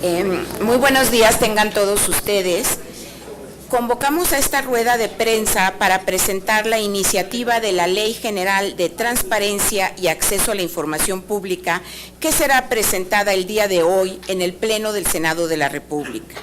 Muy buenos días tengan todos ustedes. Convocamos a esta rueda de prensa para presentar la iniciativa de la Ley General de Transparencia y Acceso a la Información Pública que será presentada el día de hoy en el Pleno del Senado de la República.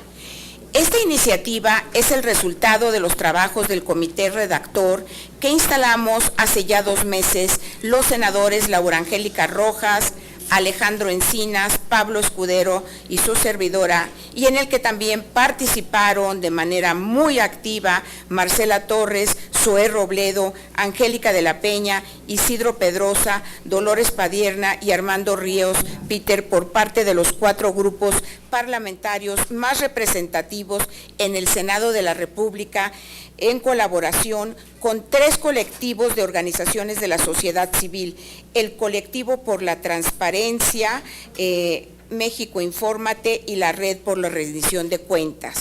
Esta iniciativa es el resultado de los trabajos del comité redactor que instalamos hace ya 2 meses los senadores Laura Angélica Rojas, Alejandro Encinas, Pablo Escudero y su servidora, y en el que también participaron de manera muy activa Marcela Torres, Zoé Robledo, Angélica de la Peña, Isidro Pedrosa, Dolores Padierna y Armando Ríos Peter, por parte de los 4 grupos parlamentarios más representativos en el Senado de la República, en colaboración con 3 colectivos de organizaciones de la sociedad civil: el Colectivo por la Transparencia, México Infórmate y la Red por la Rendición de Cuentas.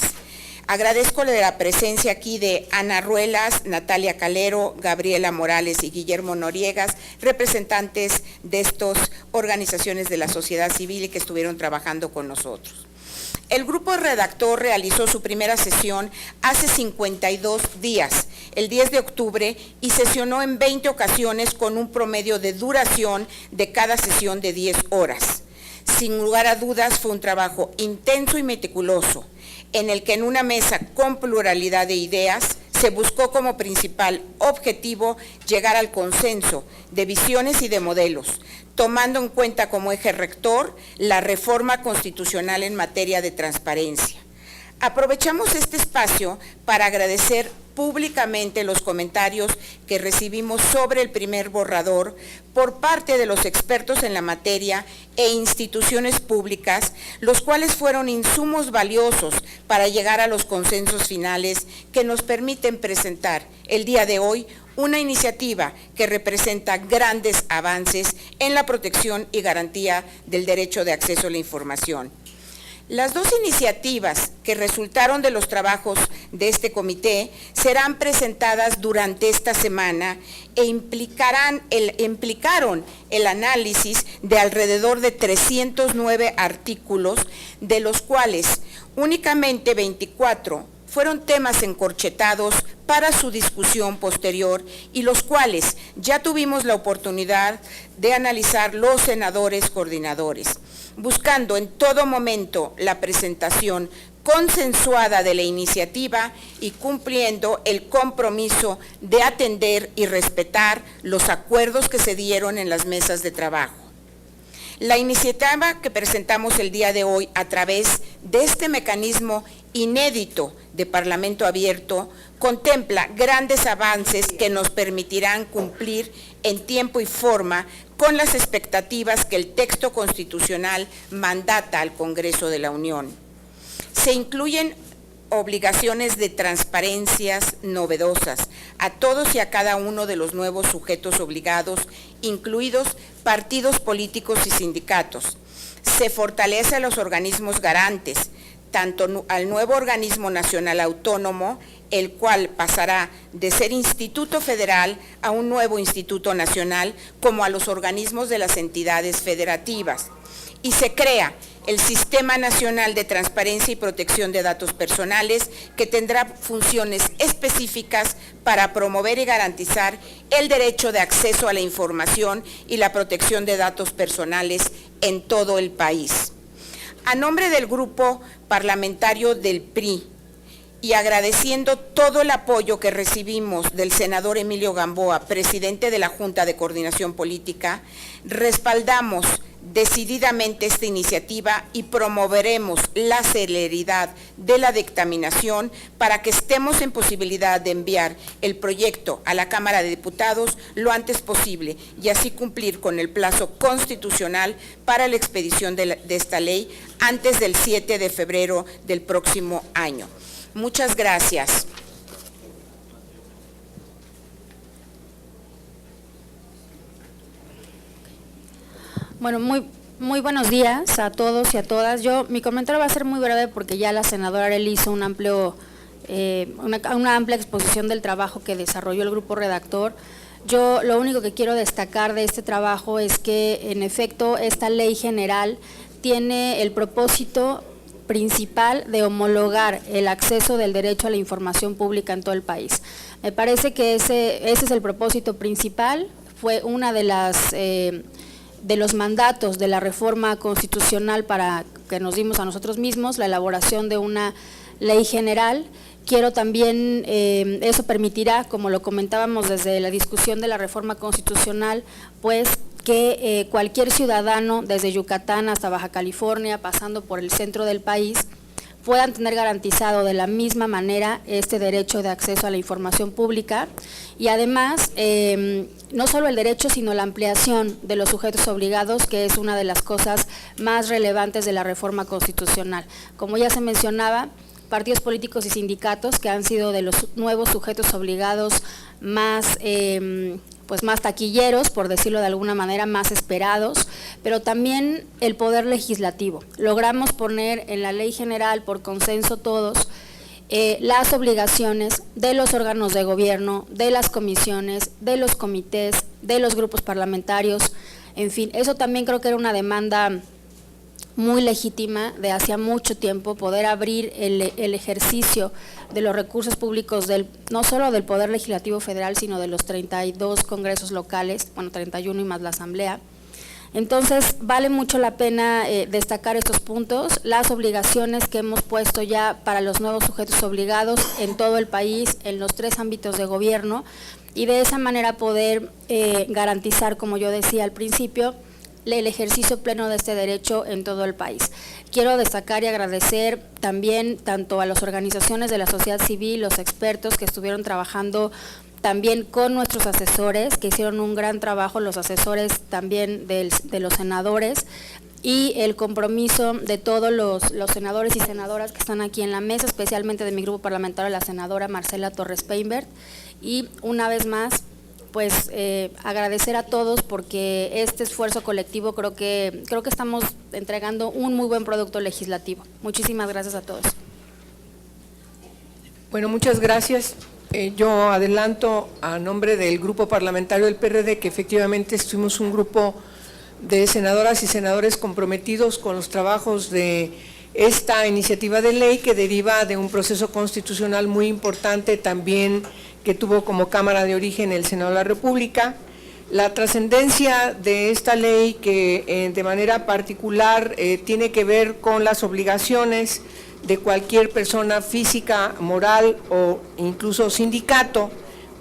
Agradezco la presencia aquí de Ana Ruelas, Natalia Calero, Gabriela Morales y Guillermo Noriegas, representantes de estas organizaciones de la sociedad civil y que estuvieron trabajando con nosotros. El grupo redactor realizó su primera sesión hace 52 días, el 10 de octubre, y sesionó en 20 ocasiones con un promedio de duración de cada sesión de 10 horas. Sin lugar a dudas, fue un trabajo intenso y meticuloso, en el que en una mesa con pluralidad de ideas se buscó como principal objetivo llegar al consenso de visiones y de modelos, tomando en cuenta como eje rector la reforma constitucional en materia de transparencia. Aprovechamos este espacio para agradecer públicamente los comentarios que recibimos sobre el primer borrador por parte de los expertos en la materia e instituciones públicas, los cuales fueron insumos valiosos para llegar a los consensos finales que nos permiten presentar el día de hoy una iniciativa que representa grandes avances en la protección y garantía del derecho de acceso a la información. Las 2 iniciativas que resultaron de los trabajos de este comité serán presentadas durante esta semana e implicaron el análisis de alrededor de 309 artículos, de los cuales únicamente 24 fueron temas encorchetados para su discusión posterior y los cuales ya tuvimos la oportunidad de analizar los senadores coordinadores, buscando en todo momento la presentación consensuada de la iniciativa y cumpliendo el compromiso de atender y respetar los acuerdos que se dieron en las mesas de trabajo. La iniciativa que presentamos el día de hoy a través de este mecanismo inédito de Parlamento abierto contempla grandes avances que nos permitirán cumplir en tiempo y forma con las expectativas que el texto constitucional mandata al Congreso de la Unión. Se incluyen obligaciones de transparencias novedosas a todos y a cada uno de los nuevos sujetos obligados, incluidos partidos políticos y sindicatos. Se fortalece a los organismos garantes, tanto al nuevo organismo nacional autónomo, el cual pasará de ser Instituto Federal a un nuevo Instituto Nacional, como a los organismos de las entidades federativas. Y se crea el Sistema Nacional de Transparencia y Protección de Datos Personales, que tendrá funciones específicas para promover y garantizar el derecho de acceso a la información y la protección de datos personales en todo el país. A nombre del grupo parlamentario del PRI, y agradeciendo todo el apoyo que recibimos del senador Emilio Gamboa, presidente de la Junta de Coordinación Política, respaldamos decididamente esta iniciativa y promoveremos la celeridad de la dictaminación para que estemos en posibilidad de enviar el proyecto a la Cámara de Diputados lo antes posible y así cumplir con el plazo constitucional para la expedición de esta ley antes del 7 de febrero del próximo año. Muchas gracias. Bueno, muy buenos días a todos y a todas. Mi comentario va a ser muy breve porque ya la senadora Arely hizo una amplia exposición del trabajo que desarrolló el grupo redactor. Yo lo único que quiero destacar de este trabajo es que, en efecto, esta ley general tiene el propósito principal de homologar el acceso del derecho a la información pública en todo el país. Me parece que ese es el propósito principal, fue una de los mandatos de la reforma constitucional para que nos dimos a nosotros mismos, la elaboración de una ley general. Quiero también, eso permitirá, como lo comentábamos desde la discusión de la reforma constitucional, pues que cualquier ciudadano, desde Yucatán hasta Baja California, pasando por el centro del país, puedan tener garantizado de la misma manera este derecho de acceso a la información pública y además no solo el derecho sino la ampliación de los sujetos obligados, que es una de las cosas más relevantes de la reforma constitucional. Como ya se mencionaba, partidos políticos y sindicatos que han sido de los nuevos sujetos obligados más pues más taquilleros, por decirlo de alguna manera, más esperados, pero también el Poder Legislativo. Logramos poner en la Ley General, por consenso todos, las obligaciones de los órganos de gobierno, de las comisiones, de los comités, de los grupos parlamentarios, en fin, eso también creo que era una demanda muy legítima de hacía mucho tiempo, poder abrir el ejercicio de los recursos públicos no solo del Poder Legislativo Federal, sino de los 32 congresos locales, bueno, 31 y más la Asamblea. Entonces, vale mucho la pena destacar estos puntos, las obligaciones que hemos puesto ya para los nuevos sujetos obligados en todo el país, en los 3 ámbitos de gobierno, y de esa manera poder garantizar, como yo decía al principio, el ejercicio pleno de este derecho en todo el país. Quiero destacar y agradecer también tanto a las organizaciones de la sociedad civil, los expertos que estuvieron trabajando también con nuestros asesores, que hicieron un gran trabajo, los asesores también de los senadores, y el compromiso de todos los senadores y senadoras que están aquí en la mesa, especialmente de mi grupo parlamentario, la senadora Marcela Torres Peinbert, y una vez más, pues agradecer a todos porque este esfuerzo colectivo creo que estamos entregando un muy buen producto legislativo. Muchísimas gracias a todos. Bueno, muchas gracias. Yo adelanto a nombre del grupo parlamentario del PRD que efectivamente estuvimos un grupo de senadoras y senadores comprometidos con los trabajos de esta iniciativa de ley que deriva de un proceso constitucional muy importante también que tuvo como Cámara de Origen el Senado de la República. La trascendencia de esta ley que de manera particular tiene que ver con las obligaciones de cualquier persona física, moral o incluso sindicato,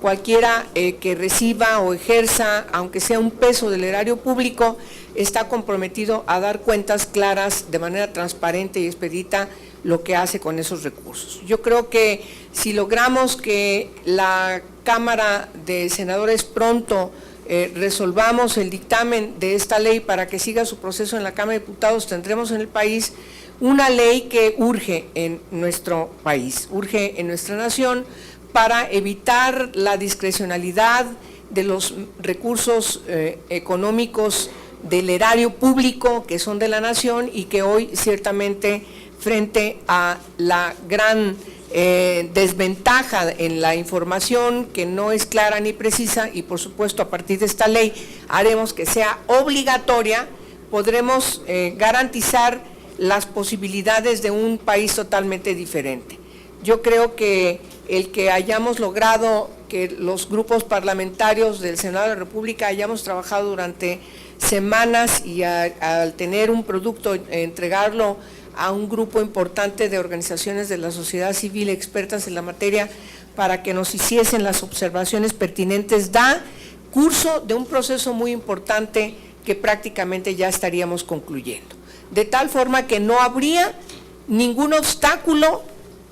cualquiera que reciba o ejerza, aunque sea un peso del erario público, está comprometido a dar cuentas claras de manera transparente y expedita lo que hace con esos recursos. Yo creo que si logramos que la Cámara de Senadores pronto resolvamos el dictamen de esta ley para que siga su proceso en la Cámara de Diputados, tendremos en el país una ley que urge en nuestro país, urge en nuestra nación, para evitar la discrecionalidad de los recursos económicos del erario público que son de la nación y que hoy ciertamente frente a la gran desventaja en la información que no es clara ni precisa y por supuesto a partir de esta ley haremos que sea obligatoria, podremos garantizar las posibilidades de un país totalmente diferente. Yo creo que el que hayamos logrado que los grupos parlamentarios del Senado de la República hayamos trabajado durante semanas y al tener un producto, entregarlo a un grupo importante de organizaciones de la sociedad civil expertas en la materia para que nos hiciesen las observaciones pertinentes, da curso de un proceso muy importante que prácticamente ya estaríamos concluyendo. De tal forma que no habría ningún obstáculo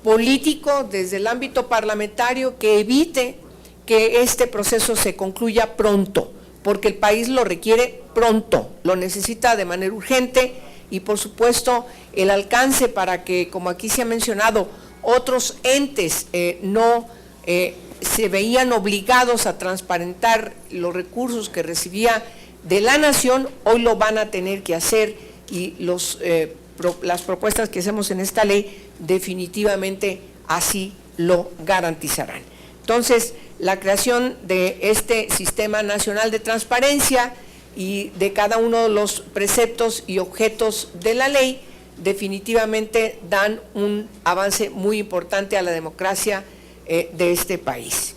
político desde el ámbito parlamentario que evite que este proceso se concluya pronto, porque el país lo requiere pronto, lo necesita de manera urgente y por supuesto el alcance para que, como aquí se ha mencionado, otros entes no se veían obligados a transparentar los recursos que recibía de la nación, hoy lo van a tener que hacer y las propuestas que hacemos en esta ley definitivamente así lo garantizarán. Entonces, la creación de este Sistema Nacional de Transparencia y de cada uno de los preceptos y objetos de la ley definitivamente dan un avance muy importante a la democracia de este país.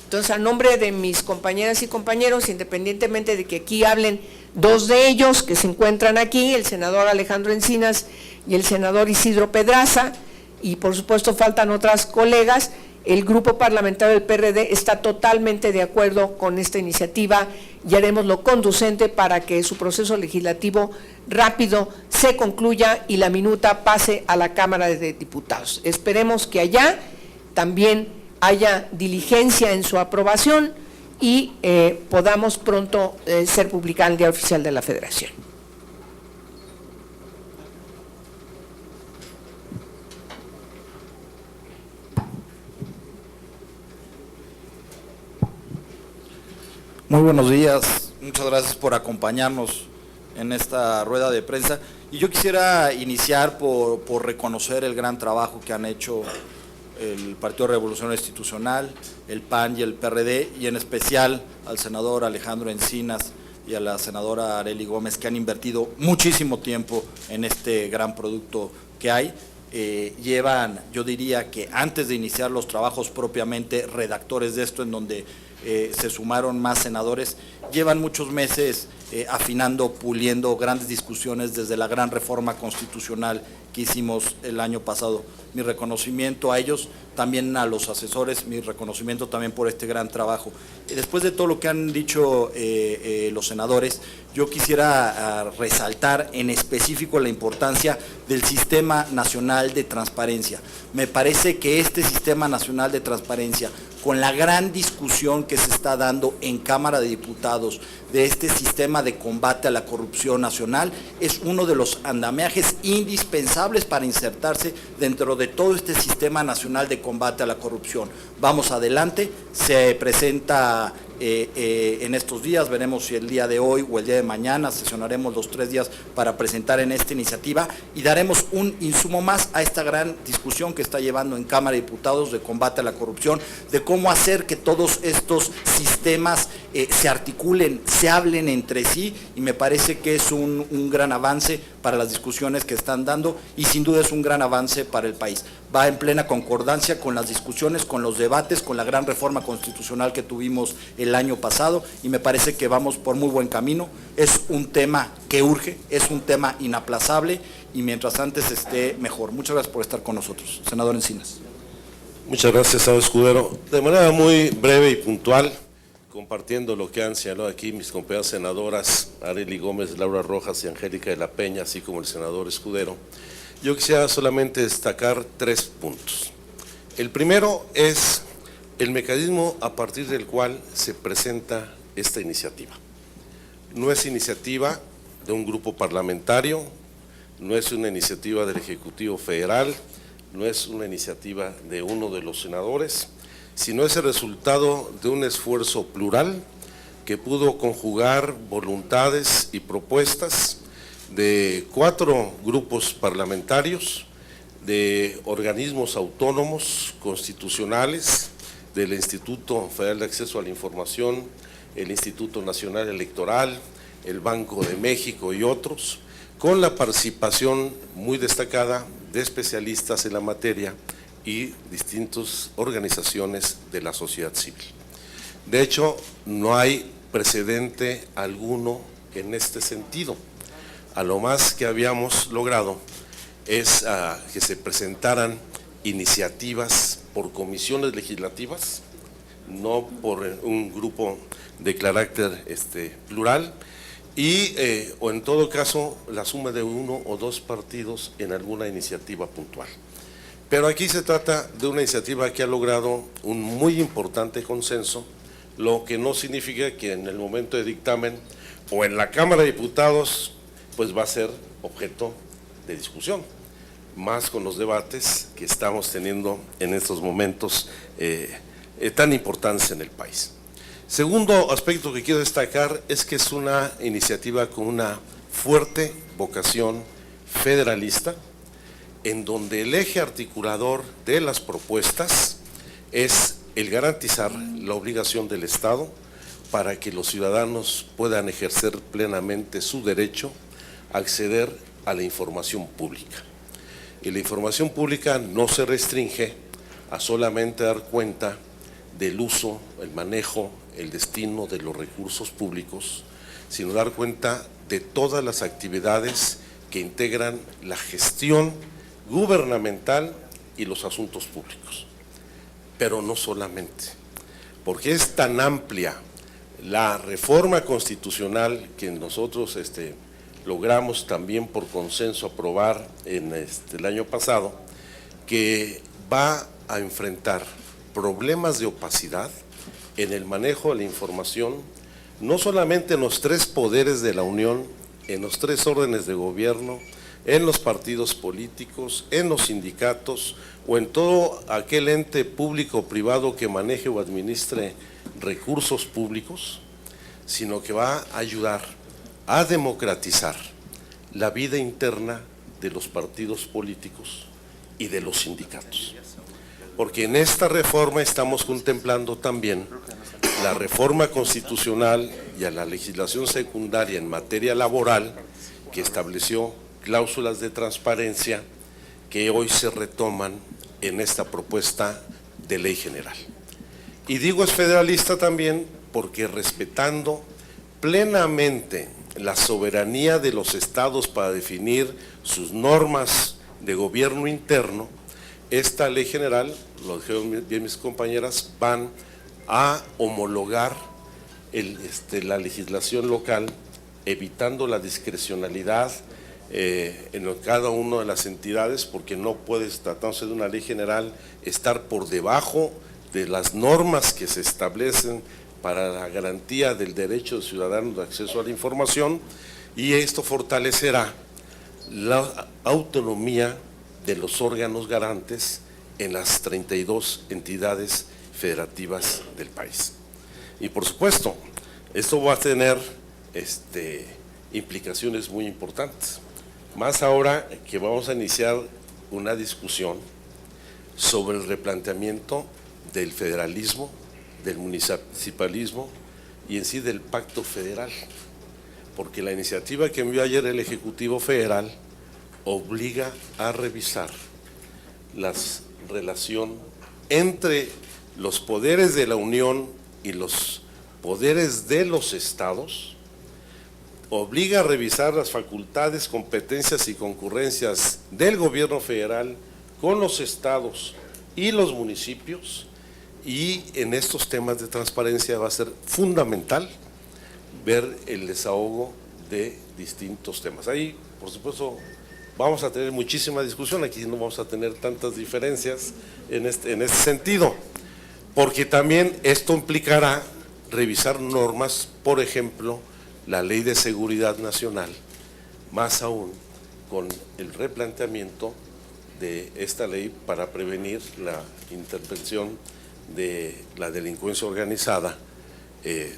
Entonces, a nombre de mis compañeras y compañeros, independientemente de que aquí hablen dos de ellos que se encuentran aquí, el senador Alejandro Encinas y el senador Isidro Pedraza, y por supuesto faltan otras colegas, el grupo parlamentario del PRD está totalmente de acuerdo con esta iniciativa y haremos lo conducente para que su proceso legislativo rápido se concluya y la minuta pase a la Cámara de Diputados. Esperemos que allá también haya diligencia en su aprobación y podamos pronto ser publicada en el Diario Oficial de la Federación. Muy buenos días, muchas gracias por acompañarnos en esta rueda de prensa. Y yo quisiera iniciar por reconocer el gran trabajo que han hecho el Partido Revolucionario Institucional, el PAN y el PRD, y en especial al senador Alejandro Encinas y a la senadora Arely Gómez, que han invertido muchísimo tiempo en este gran producto que hay. Llevan, yo diría que antes de iniciar los trabajos propiamente redactores de esto, en donde se sumaron más senadores, llevan muchos meses afinando, puliendo grandes discusiones desde la gran reforma constitucional que hicimos el año pasado. Mi reconocimiento a ellos, también a los asesores, mi reconocimiento también por este gran trabajo. Después de todo lo que han dicho los senadores, yo quisiera resaltar en específico la importancia del Sistema Nacional de Transparencia. Me parece que este Sistema Nacional de Transparencia, con la gran discusión que se está dando en Cámara de Diputados de este sistema de combate a la corrupción nacional, es uno de los andamiajes indispensables para insertarse dentro de todo este Sistema Nacional de Combate a la Corrupción. Vamos adelante, se presenta en estos días, veremos si el día de hoy o el día de mañana, sesionaremos los 3 días para presentar en esta iniciativa y daremos un insumo más a esta gran discusión que está llevando en Cámara de Diputados de combate a la corrupción, de cómo hacer que todos estos sistemas se articulen, se hablen entre sí, y me parece que es un gran avance para las discusiones que están dando y sin duda es un gran avance para el país. Va en plena concordancia con las discusiones, con los debates, con la gran reforma constitucional que tuvimos el año pasado, y me parece que vamos por muy buen camino. Es un tema que urge, es un tema inaplazable, y mientras antes esté mejor. Muchas gracias por estar con nosotros. Senador Encinas. Muchas gracias, senador Escudero. De manera muy breve y puntual, compartiendo lo que han señalado aquí mis compañeras senadoras Arely Gómez, Laura Rojas y Angélica de la Peña, así como el senador Escudero, yo quisiera solamente destacar 3 puntos. El primero es el mecanismo a partir del cual se presenta esta iniciativa. No es iniciativa de un grupo parlamentario, no es una iniciativa del Ejecutivo Federal, no es una iniciativa de uno de los senadores, sino es el resultado de un esfuerzo plural que pudo conjugar voluntades y propuestas de 4 grupos parlamentarios, de organismos autónomos constitucionales, del Instituto Federal de Acceso a la Información, el Instituto Nacional Electoral, el Banco de México y otros, con la participación muy destacada de especialistas en la materia y distintas organizaciones de la sociedad civil. De hecho, no hay precedente alguno en este sentido. A lo más que habíamos logrado es que se presentaran iniciativas por comisiones legislativas, no por un grupo de carácter plural, y o en todo caso la suma de 1 o 2 partidos en alguna iniciativa puntual. Pero aquí se trata de una iniciativa que ha logrado un muy importante consenso, lo que no significa que en el momento de dictamen o en la Cámara de Diputados pues va a ser objeto de discusión, más con los debates que estamos teniendo en estos momentos tan importantes en el país. Segundo aspecto que quiero destacar es que es una iniciativa con una fuerte vocación federalista, en donde el eje articulador de las propuestas es el garantizar la obligación del Estado para que los ciudadanos puedan ejercer plenamente su derecho a acceder a la información pública. Y la información pública no se restringe a solamente dar cuenta del uso, el manejo, el destino de los recursos públicos, sino dar cuenta de todas las actividades que integran la gestión gubernamental y los asuntos públicos. Pero no solamente, porque es tan amplia la reforma constitucional que nosotros logramos también por consenso aprobar en el año pasado, que va a enfrentar problemas de opacidad en el manejo de la información, no solamente en los 3 poderes de la Unión, en los 3 órdenes de gobierno, en los partidos políticos, en los sindicatos o en todo aquel ente público o privado que maneje o administre recursos públicos, sino que va a ayudar a democratizar la vida interna de los partidos políticos y de los sindicatos. Porque en esta reforma estamos contemplando también la reforma constitucional y a la legislación secundaria en materia laboral, que estableció cláusulas de transparencia que hoy se retoman en esta propuesta de ley general. Y digo es federalista también porque respetando plenamente la soberanía de los estados para definir sus normas de gobierno interno, esta ley general, lo dijeron bien mis compañeras, van a homologar la legislación local, evitando la discrecionalidad en cada una de las entidades, porque no puede, tratándose de una ley general, estar por debajo de las normas que se establecen para la garantía del derecho de ciudadanos de acceso a la información, y esto fortalecerá la autonomía de los órganos garantes en las 32 entidades federativas del país. Y por supuesto, esto va a tener implicaciones muy importantes, más ahora que vamos a iniciar una discusión sobre el replanteamiento del federalismo, del municipalismo y en sí del pacto federal, porque la iniciativa que envió ayer el Ejecutivo Federal obliga a revisar la relación entre los poderes de la Unión y los poderes de los estados, obliga a revisar las facultades, competencias y concurrencias del gobierno federal con los estados y los municipios, y en estos temas de transparencia va a ser fundamental ver el desahogo de distintos temas. Ahí, por supuesto, vamos a tener muchísima discusión, aquí no vamos a tener tantas diferencias en este sentido, porque también esto implicará revisar normas, por ejemplo, la Ley de Seguridad Nacional, más aún con el replanteamiento de esta ley para prevenir la intervención de la delincuencia organizada.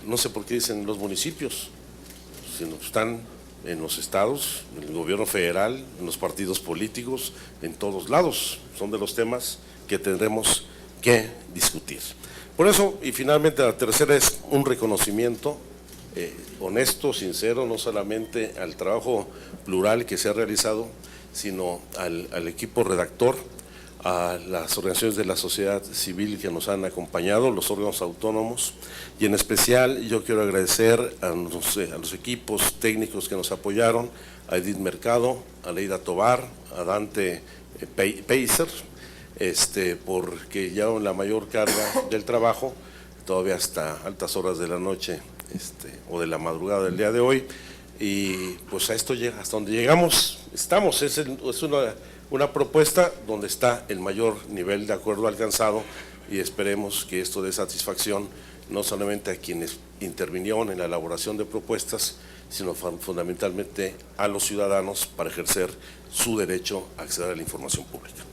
No sé por qué dicen los municipios, sino están en los estados, en el gobierno federal, en los partidos políticos, en todos lados. Son de los temas que tendremos que discutir. Por eso, y finalmente la tercera es un reconocimiento honesto, sincero, no solamente al trabajo plural que se ha realizado, sino al equipo redactor, a las organizaciones de la sociedad civil que nos han acompañado, los órganos autónomos, y en especial yo quiero agradecer a los equipos técnicos que nos apoyaron, a Edith Mercado, a Leida Tobar, a Dante Peiser, porque llevaron la mayor carga del trabajo, todavía hasta altas horas de la noche o de la madrugada del día de hoy, y pues a esto llega, hasta donde llegamos, estamos, es una propuesta donde está el mayor nivel de acuerdo alcanzado, y esperemos que esto dé satisfacción no solamente a quienes intervinieron en la elaboración de propuestas, sino fundamentalmente a los ciudadanos para ejercer su derecho a acceder a la información pública.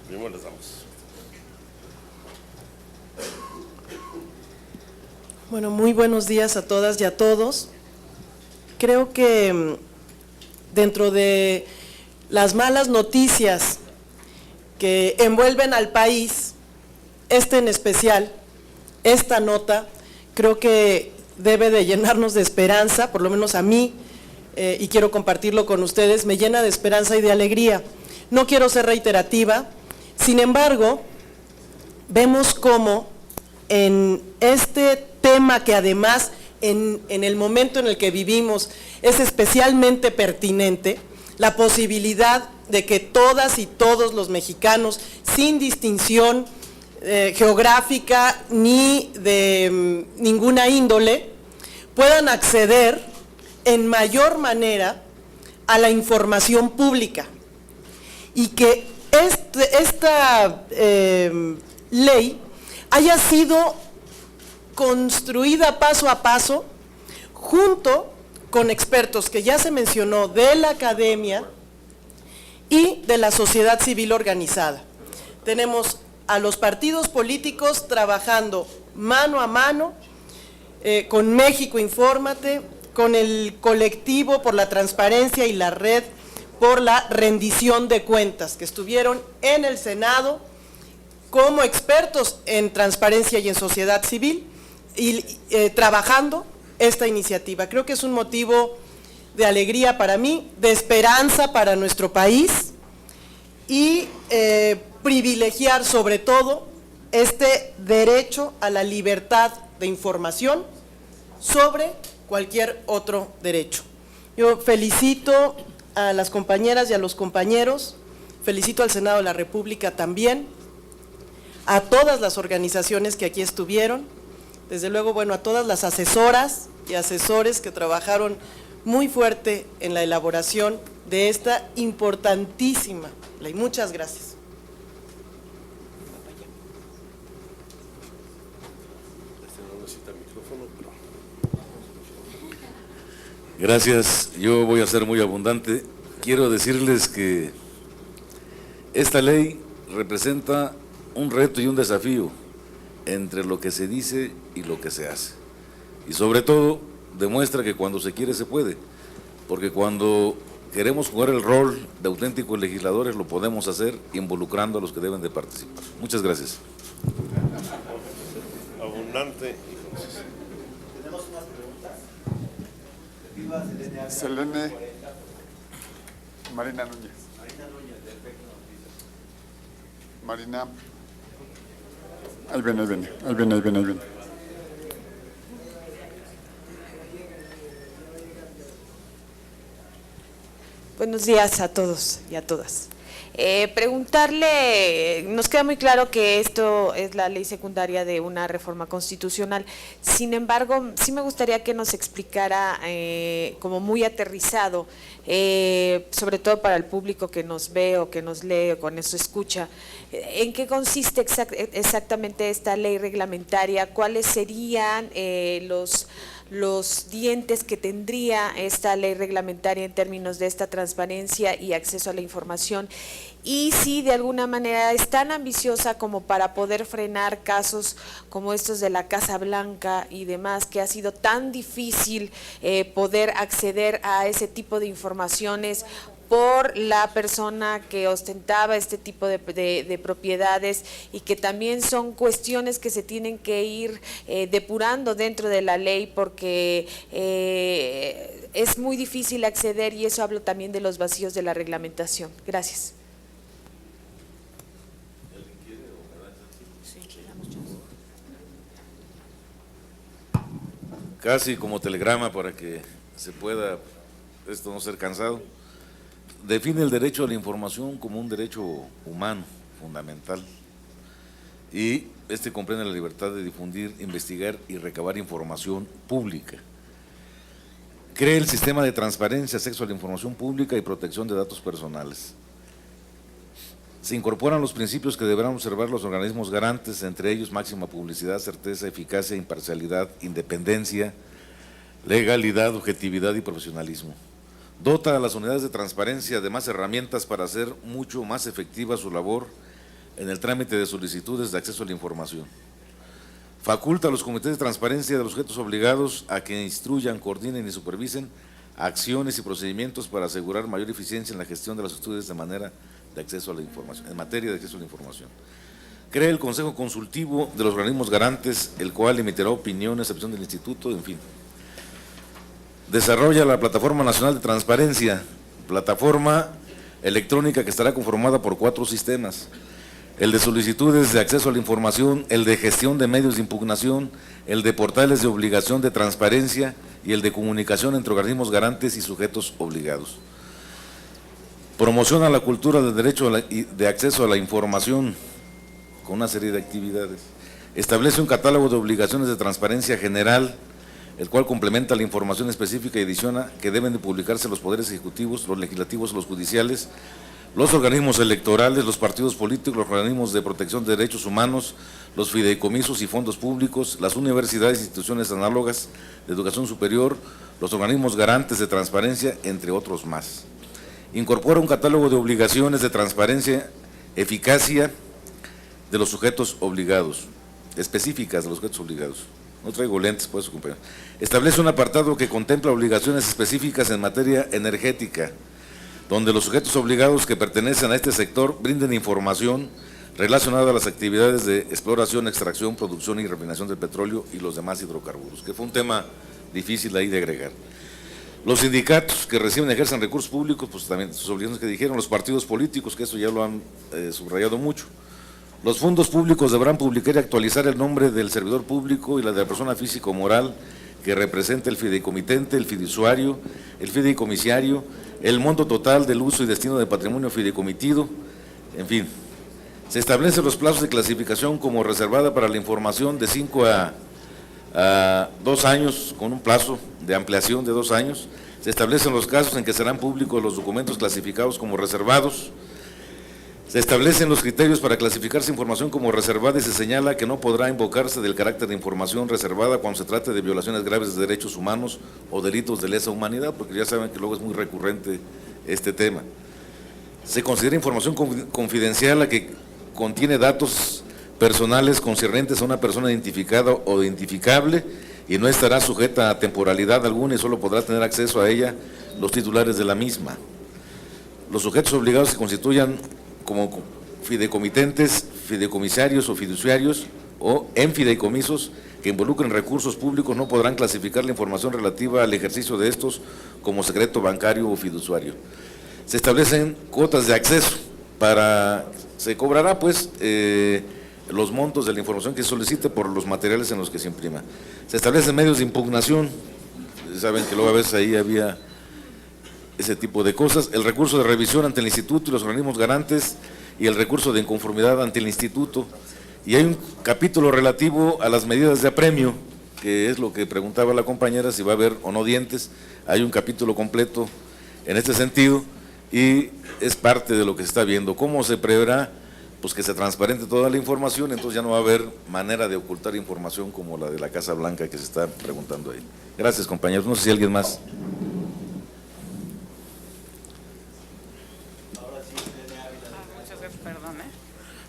Primero les damos. Bueno, muy buenos días a todas y a todos. Creo que dentro de las malas noticias que envuelven al país, en especial, esta nota, creo que debe de llenarnos de esperanza, por lo menos a mí y quiero compartirlo con ustedes, me llena de esperanza y de alegría. No quiero ser reiterativa, sin embargo, vemos cómo en este tema que además en el momento en el que vivimos es especialmente pertinente, la posibilidad de que todas y todos los mexicanos, sin distinción geográfica ni de ninguna índole, puedan acceder en mayor manera a la información pública y que esta ley haya sido construida paso a paso junto con expertos que ya se mencionó de la academia y de la sociedad civil organizada. Tenemos a los partidos políticos trabajando mano a mano con México Infórmate, con el colectivo por la transparencia y la red por la rendición de cuentas, que estuvieron en el Senado como expertos en transparencia y en sociedad civil y trabajando esta iniciativa. Creo que es un motivo de alegría para mí, de esperanza para nuestro país y privilegiar sobre todo este derecho a la libertad de información sobre cualquier otro derecho. Yo felicito a las compañeras y a los compañeros, felicito al Senado de la República también, a todas las organizaciones que aquí estuvieron, desde luego, bueno, a todas las asesoras y asesores que trabajaron muy fuerte en la elaboración de esta importantísima ley. Muchas gracias. Gracias, yo voy a ser muy abundante. Quiero decirles que esta ley representa un reto y un desafío entre lo que se dice y lo que se hace. Y sobre todo, demuestra que cuando se quiere se puede, porque cuando queremos jugar el rol de auténticos legisladores lo podemos hacer involucrando a los que deben de participar. Muchas gracias. Abundante. ¿Tenemos unas preguntas? Selene Marina Núñez. Marina. Ahí viene. Buenos días a todos y a todas. Preguntarle, nos queda muy claro que esto es la ley secundaria de una reforma constitucional, sin embargo, sí me gustaría que nos explicara como muy aterrizado, sobre todo para el público que nos ve o que nos lee o con eso escucha, ¿en qué consiste exactamente esta ley reglamentaria? ¿Cuáles serían los dientes que tendría esta ley reglamentaria en términos de esta transparencia y acceso a la información? Y si de alguna manera es tan ambiciosa como para poder frenar casos como estos de la Casa Blanca y demás, que ha sido tan difícil poder acceder a ese tipo de informaciones por la persona que ostentaba este tipo de propiedades, y que también son cuestiones que se tienen que ir depurando dentro de la ley, porque es muy difícil acceder, y eso hablo también de los vacíos de la reglamentación. Gracias. Casi como telegrama para que se pueda esto no ser cansado. Define el derecho a la información como un derecho humano fundamental, y este comprende la libertad de difundir, investigar y recabar información pública. Crea el sistema de transparencia, acceso a la información pública y protección de datos personales. Se incorporan los principios que deberán observar los organismos garantes, entre ellos máxima publicidad, certeza, eficacia, imparcialidad, independencia, legalidad, objetividad y profesionalismo. Dota a las unidades de transparencia de más herramientas para hacer mucho más efectiva su labor en el trámite de solicitudes de acceso a la información. Faculta a los comités de transparencia de los sujetos obligados a que instruyan, coordinen y supervisen acciones y procedimientos para asegurar mayor eficiencia en la gestión de las solicitudes de manera de acceso a la información, en materia de acceso a la información. Crea el Consejo Consultivo de los organismos garantes, el cual emitirá opiniones a excepción del Instituto, en fin. Desarrolla la Plataforma Nacional de Transparencia, plataforma electrónica que estará conformada por 4 sistemas: el de solicitudes de acceso a la información, el de gestión de medios de impugnación, el de portales de obligación de transparencia y el de comunicación entre organismos garantes y sujetos obligados. Promociona la cultura del derecho de acceso a la información con una serie de actividades. Establece un catálogo de obligaciones de transparencia general, el cual complementa la información específica y adiciona que deben de publicarse los poderes ejecutivos, los legislativos, los judiciales, los organismos electorales, los partidos políticos, los organismos de protección de derechos humanos, los fideicomisos y fondos públicos, las universidades e instituciones análogas de educación superior, los organismos garantes de transparencia, entre otros más. Incorpora un catálogo de obligaciones de transparencia, eficacia de los sujetos obligados, específicas de los sujetos obligados. No traigo lentes, por eso, compañero. Establece un apartado que contempla obligaciones específicas en materia energética, donde los sujetos obligados que pertenecen a este sector brinden información relacionada a las actividades de exploración, extracción, producción y refinación del petróleo y los demás hidrocarburos, que fue un tema difícil ahí de agregar. Los sindicatos que reciben y ejercen recursos públicos, pues también sus obligaciones que dijeron, los partidos políticos, que eso ya lo han subrayado mucho. Los fondos públicos deberán publicar y actualizar el nombre del servidor público y la de la persona física o moral que representa el fideicomitente, el fiduciario, el fideicomisario, el monto total del uso y destino del patrimonio fideicomitido, en fin. Se establecen los plazos de clasificación como reservada para la información de 5 a 2 años, con un plazo de ampliación de 2 años. Se establecen los casos en que serán públicos los documentos clasificados como reservados. Se establecen los criterios para clasificarse información como reservada y se señala que no podrá invocarse del carácter de información reservada cuando se trate de violaciones graves de derechos humanos o delitos de lesa humanidad, porque ya saben que luego es muy recurrente este tema. Se considera información confidencial la que contiene datos personales concernientes a una persona identificada o identificable y no estará sujeta a temporalidad alguna y solo podrá tener acceso a ella los titulares de la misma. Los sujetos obligados se constituyan como fideicomitentes, fideicomisarios o fiduciarios o en fideicomisos que involucren recursos públicos no podrán clasificar la información relativa al ejercicio de estos como secreto bancario o fiduciario. Se establecen cuotas de acceso se cobrará pues los montos de la información que se solicite por los materiales en los que se imprima. Se establecen medios de impugnación, saben que luego a veces ahí había ese tipo de cosas, el recurso de revisión ante el instituto y los organismos garantes y el recurso de inconformidad ante el instituto. Y hay un capítulo relativo a las medidas de apremio, que es lo que preguntaba la compañera, si va a haber o no dientes. Hay un capítulo completo en este sentido y es parte de lo que se está viendo. ¿Cómo se preverá? Pues que se transparente toda la información, entonces ya no va a haber manera de ocultar información como la de la Casa Blanca que se está preguntando ahí. Gracias, compañeros. No sé si alguien más.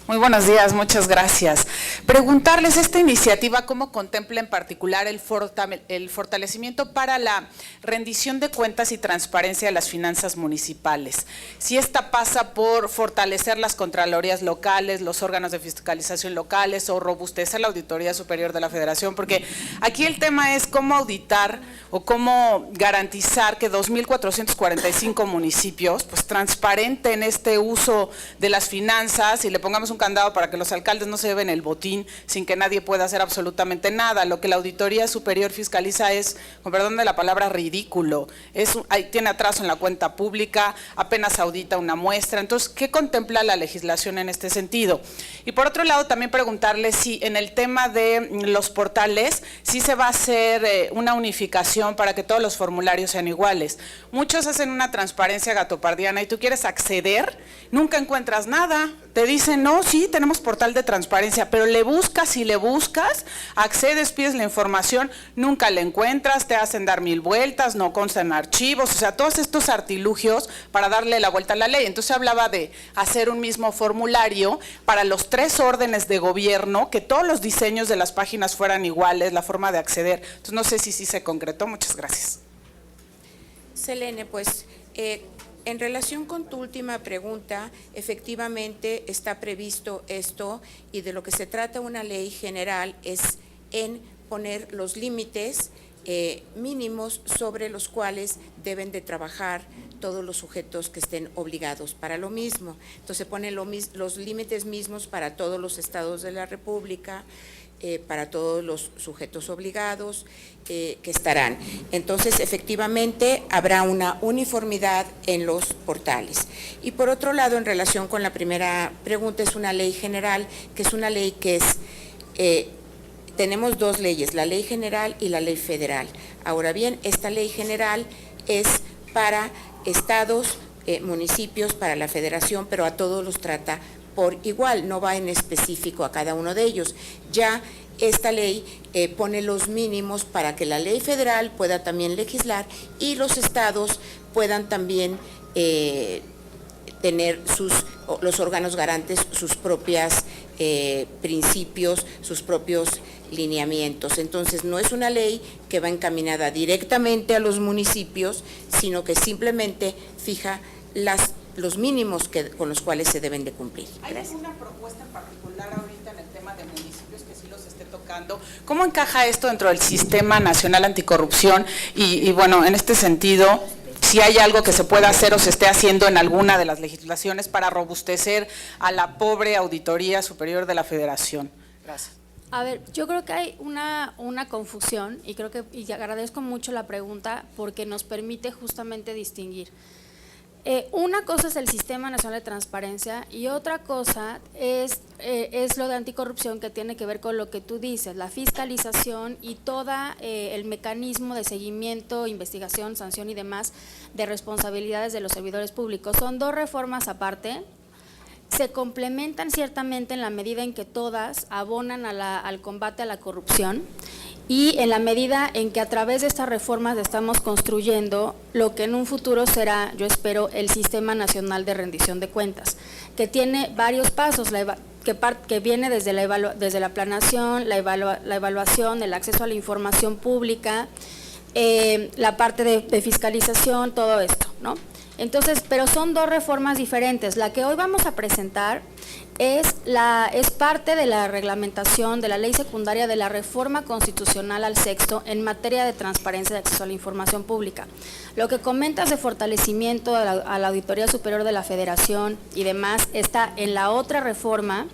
Muy buenos días, muchas gracias. Preguntarles esta iniciativa, ¿cómo contempla en particular el fortalecimiento para la rendición de cuentas y transparencia de las finanzas municipales? Si esta pasa por fortalecer las contralorías locales, los órganos de fiscalización locales o robustecer la Auditoría Superior de la Federación, porque aquí el tema es cómo auditar o cómo garantizar que 2.445 municipios pues transparenten este uso de las finanzas y le pongamos un candado para que los alcaldes no se lleven el botín sin que nadie pueda hacer absolutamente nada. Lo que la Auditoría Superior fiscaliza es, con perdón de la palabra, ridículo. Tiene atraso en la cuenta pública, apenas audita una muestra. Entonces, ¿qué contempla la legislación en este sentido? Y por otro lado, también preguntarle si en el tema de los portales, si se va a hacer una unificación para que todos los formularios sean iguales. Muchos hacen una transparencia gatopardiana y tú quieres acceder, nunca encuentras nada. Te dicen, no, sí, tenemos portal de transparencia, pero le buscas y le buscas, accedes, pides la información, nunca la encuentras, te hacen dar 1000 vueltas, no consta en archivos, o sea, todos estos artilugios para darle la vuelta a la ley. Entonces se hablaba de hacer un mismo formulario para los 3 órdenes de gobierno, que todos los diseños de las páginas fueran iguales, la forma de acceder. Entonces no sé si sí se concretó. Muchas gracias. Selene, pues en relación con tu última pregunta, efectivamente está previsto esto y de lo que se trata una ley general es en poner los límites mínimos sobre los cuales deben de trabajar todos los sujetos que estén obligados para lo mismo. Entonces se ponen los límites mismos para todos los estados de la República, para todos los sujetos obligados que estarán. Entonces, efectivamente, habrá una uniformidad en los portales. Y por otro lado, en relación con la primera pregunta, es una ley general, que es una ley que es... tenemos dos leyes, la ley general y la ley federal. Ahora bien, esta ley general es para estados, municipios, para la federación, pero a todos los trata por igual, no va en específico a cada uno de ellos. Ya esta ley pone los mínimos para que la ley federal pueda también legislar y los estados puedan también tener los órganos garantes sus propios principios, sus propios lineamientos. Entonces, no es una ley que va encaminada directamente a los municipios, sino que simplemente fija los mínimos con los cuales se deben de cumplir. ¿Hay alguna propuesta en particular ahorita en el tema de municipios que sí los esté tocando? ¿Cómo encaja esto dentro del Sistema Nacional Anticorrupción? Y bueno, en este sentido, si hay algo que se pueda hacer o se esté haciendo en alguna de las legislaciones para robustecer a la pobre Auditoría Superior de la Federación. Gracias. A ver, yo creo que hay una confusión y agradezco mucho la pregunta porque nos permite justamente distinguir. Una cosa es el Sistema Nacional de Transparencia y otra cosa es lo de anticorrupción, que tiene que ver con lo que tú dices, la fiscalización y todo el mecanismo de seguimiento, investigación, sanción y demás de responsabilidades de los servidores públicos. Son dos reformas aparte. Se complementan ciertamente en la medida en que todas abonan al combate a la corrupción y en la medida en que a través de estas reformas estamos construyendo lo que en un futuro será, yo espero, el Sistema Nacional de Rendición de Cuentas, que tiene varios pasos, que viene desde la planeación, la evaluación, el acceso a la información pública, la parte de fiscalización, todo esto, ¿no? Entonces, pero son dos reformas diferentes. La que hoy vamos a presentar es parte de la reglamentación de la ley secundaria de la reforma constitucional al sexto en materia de transparencia y acceso a la información pública. Lo que comentas de fortalecimiento a la Auditoría Superior de la Federación y demás está en la otra reforma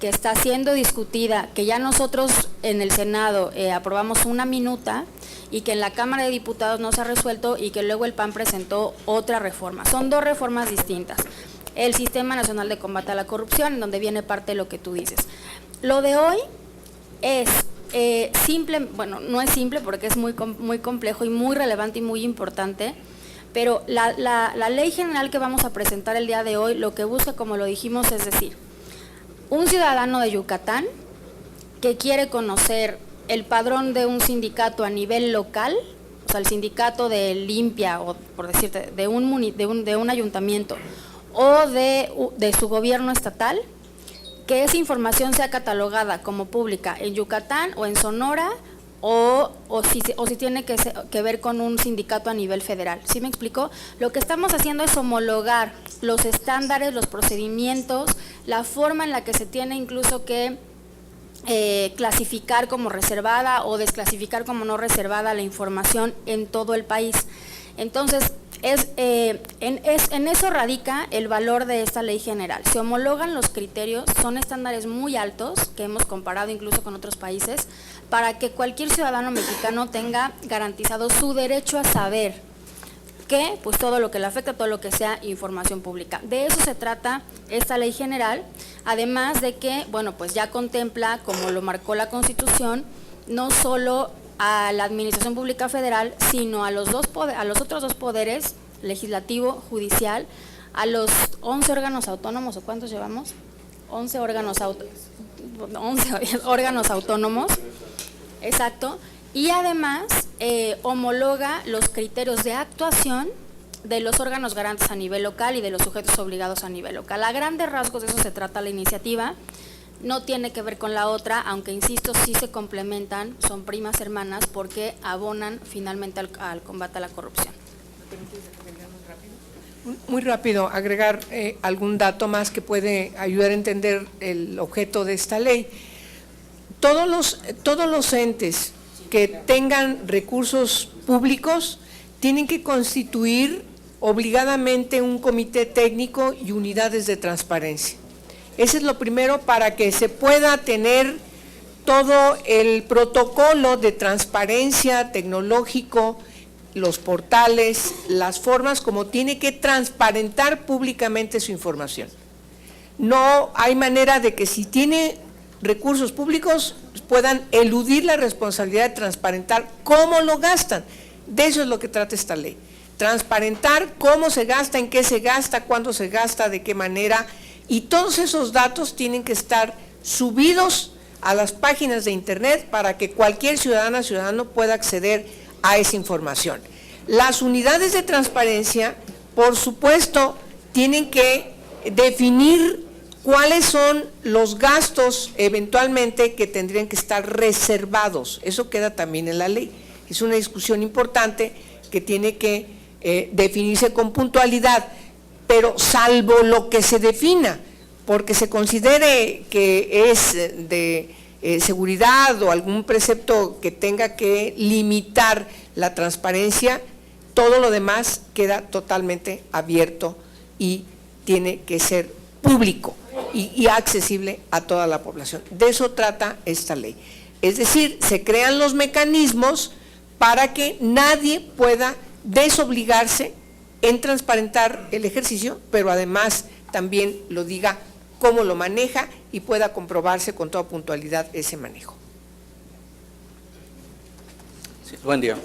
que está siendo discutida, que ya nosotros en el Senado aprobamos una minuta y que en la Cámara de Diputados no se ha resuelto y que luego el PAN presentó otra reforma. Son dos reformas distintas. El Sistema Nacional de Combate a la Corrupción, en donde viene parte de lo que tú dices. Lo de hoy es simple, bueno, no es simple porque es muy complejo y muy relevante y muy importante, pero la ley general que vamos a presentar el día de hoy lo que busca, como lo dijimos, es decir, un ciudadano de Yucatán que quiere conocer el padrón de un sindicato a nivel local, o sea, el sindicato de Limpia, o por decirte, de un ayuntamiento, o de su gobierno estatal, que esa información sea catalogada como pública en Yucatán o en Sonora, o si tiene que ver con un sindicato a nivel federal. ¿Sí me explicó? Lo que estamos haciendo es homologar los estándares, los procedimientos, la forma en la que se tiene incluso que clasificar como reservada o desclasificar como no reservada la información en todo el país. Entonces, en eso radica el valor de esta ley general. Se homologan los criterios, son estándares muy altos que hemos comparado incluso con otros países, para que cualquier ciudadano mexicano tenga garantizado su derecho a saber que, pues todo lo que le afecta, todo lo que sea información pública. De eso se trata esta ley general, además de que, bueno, pues ya contempla, como lo marcó la Constitución, no solo a la Administración Pública Federal, sino a los otros dos poderes, legislativo, judicial, a los 11 órganos autónomos, ¿o cuántos llevamos? 11 órganos autónomos, exacto, y además homologa los criterios de actuación de los órganos garantes a nivel local y de los sujetos obligados a nivel local. A grandes rasgos de eso se trata la iniciativa. No tiene que ver con la otra, aunque insisto, sí se complementan, son primas hermanas porque abonan finalmente al combate a la corrupción. Muy rápido, agregar algún dato más que puede ayudar a entender el objeto de esta ley. Todos los entes que tengan recursos públicos tienen que constituir obligadamente un comité técnico y unidades de transparencia. Ese es lo primero para que se pueda tener todo el protocolo de transparencia tecnológico, los portales, las formas como tiene que transparentar públicamente su información. No hay manera de que si tiene recursos públicos puedan eludir la responsabilidad de transparentar cómo lo gastan. De eso es lo que trata esta ley. Transparentar cómo se gasta, en qué se gasta, cuándo se gasta, de qué manera, y todos esos datos tienen que estar subidos a las páginas de internet para que cualquier ciudadano pueda acceder a esa información. Las unidades de transparencia, por supuesto, tienen que definir cuáles son los gastos eventualmente que tendrían que estar reservados. Eso queda también en la ley. Es una discusión importante que tiene que definirse con puntualidad, pero salvo lo que se defina, porque se considere que es de seguridad o algún precepto que tenga que limitar la transparencia, todo lo demás queda totalmente abierto y tiene que ser público y accesible a toda la población. De eso trata esta ley. Es decir, se crean los mecanismos para que nadie pueda desobligarse en transparentar el ejercicio, pero además también lo diga cómo lo maneja y pueda comprobarse con toda puntualidad ese manejo. Sí, buen día.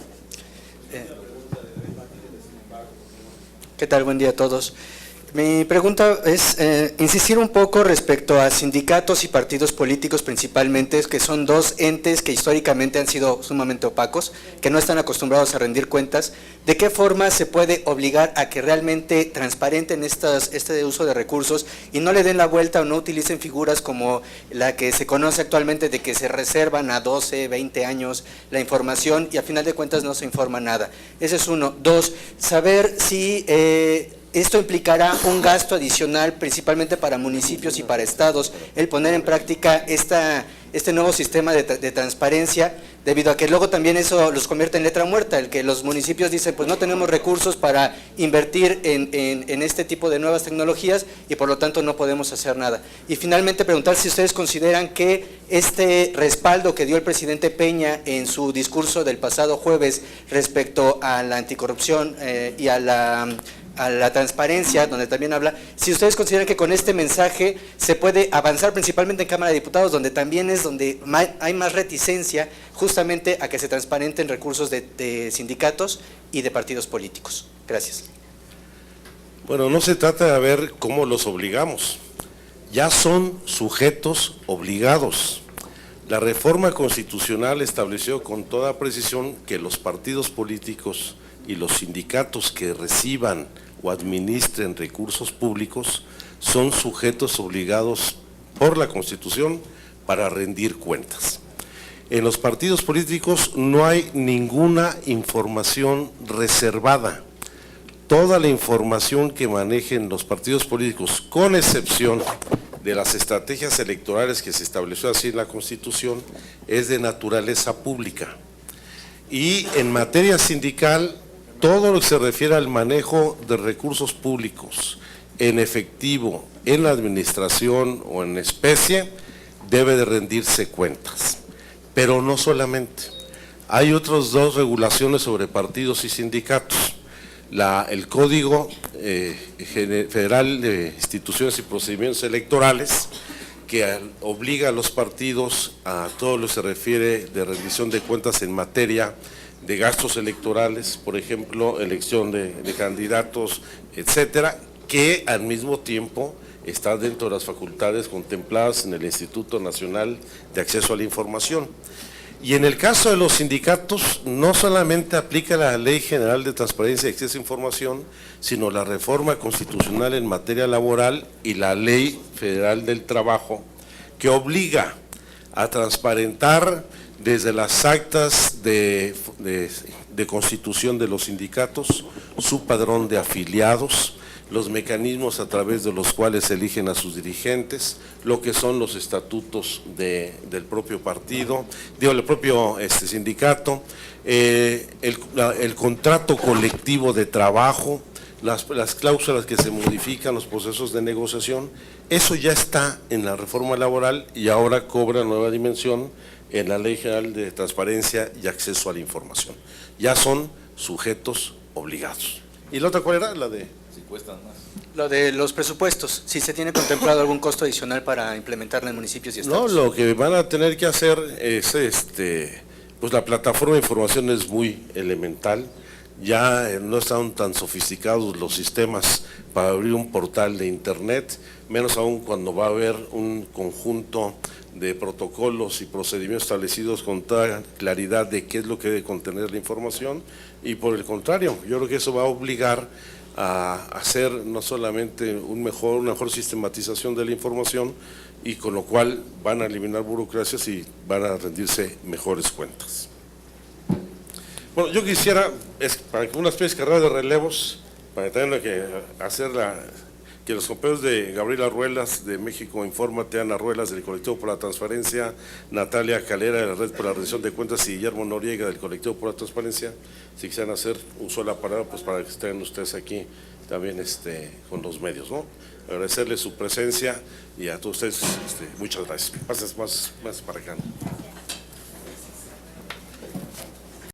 ¿Qué tal? Buen día a todos. Mi pregunta es insistir un poco respecto a sindicatos y partidos políticos principalmente, que son dos entes que históricamente han sido sumamente opacos, que no están acostumbrados a rendir cuentas. ¿De qué forma se puede obligar a que realmente transparenten este uso de recursos y no le den la vuelta o no utilicen figuras como la que se conoce actualmente de que se reservan a 12, 20 años la información y a final de cuentas no se informa nada? Ese es uno. Dos, saber si esto implicará un gasto adicional principalmente para municipios y para estados, el poner en práctica este nuevo sistema de transparencia, debido a que luego también eso los convierte en letra muerta, el que los municipios dicen pues no tenemos recursos para invertir en este tipo de nuevas tecnologías y por lo tanto no podemos hacer nada. Y finalmente preguntar si ustedes consideran que este respaldo que dio el presidente Peña en su discurso del pasado jueves respecto a la anticorrupción y a la transparencia, donde también habla, si ustedes consideran que con este mensaje se puede avanzar principalmente en Cámara de Diputados, donde también es donde hay más reticencia justamente a que se transparenten recursos de sindicatos y de partidos políticos. Gracias. Bueno, no se trata de ver cómo los obligamos, ya son sujetos obligados. La reforma constitucional estableció con toda precisión que los partidos políticos y los sindicatos que reciban o administren recursos públicos son sujetos obligados por la Constitución para rendir cuentas. En los partidos políticos no hay ninguna información reservada. Toda la información que manejen los partidos políticos, con excepción de las estrategias electorales que se estableció así en la Constitución, es de naturaleza pública. Y en materia sindical, todo lo que se refiere al manejo de recursos públicos en efectivo, en la administración o en especie, debe de rendirse cuentas. Pero no solamente. Hay otras dos regulaciones sobre partidos y sindicatos. El Código Federal de Instituciones y Procedimientos Electorales, que obliga a los partidos a todo lo que se refiere de rendición de cuentas en materia de gastos electorales, por ejemplo, elección de candidatos, etcétera, que al mismo tiempo está dentro de las facultades contempladas en el Instituto Nacional de Acceso a la Información. Y en el caso de los sindicatos, no solamente aplica la Ley General de Transparencia y Acceso a Información, sino la reforma constitucional en materia laboral y la Ley Federal del Trabajo, que obliga a transparentar desde las actas de constitución de los sindicatos, su padrón de afiliados, los mecanismos a través de los cuales eligen a sus dirigentes, lo que son los estatutos del propio partido, del propio sindicato, el contrato colectivo de trabajo, las cláusulas que se modifican, los procesos de negociación. Eso ya está en la reforma laboral y ahora cobra nueva dimensión en la Ley General de Transparencia y Acceso a la Información. Ya son sujetos obligados. ¿Y la otra cuál era? La de… Si cuestan más. Lo de los presupuestos, si se tiene contemplado algún costo adicional para implementarla en municipios y estados. No, lo que van a tener que hacer es, pues la plataforma de información es muy elemental. Ya no están tan sofisticados los sistemas para abrir un portal de internet, menos aún cuando va a haber un conjunto de protocolos y procedimientos establecidos con toda claridad de qué es lo que debe contener la información, y por el contrario, yo creo que eso va a obligar a hacer no solamente una mejor sistematización de la información, y con lo cual van a eliminar burocracias y van a rendirse mejores cuentas. Bueno, yo quisiera, para que una especie de carrera de relevos, para tener que hacer que los compañeros de Gabriela Ruelas de México Infórmate, Ana Ruelas del Colectivo por la Transparencia, Natalia Calera de la Red por la Rendición de Cuentas y Guillermo Noriega del Colectivo por la Transparencia, si quisieran hacer un solo aparato, pues para que estén ustedes aquí también con los medios, ¿no? Agradecerles su presencia y a todos ustedes muchas gracias. Pases más para acá, ¿no?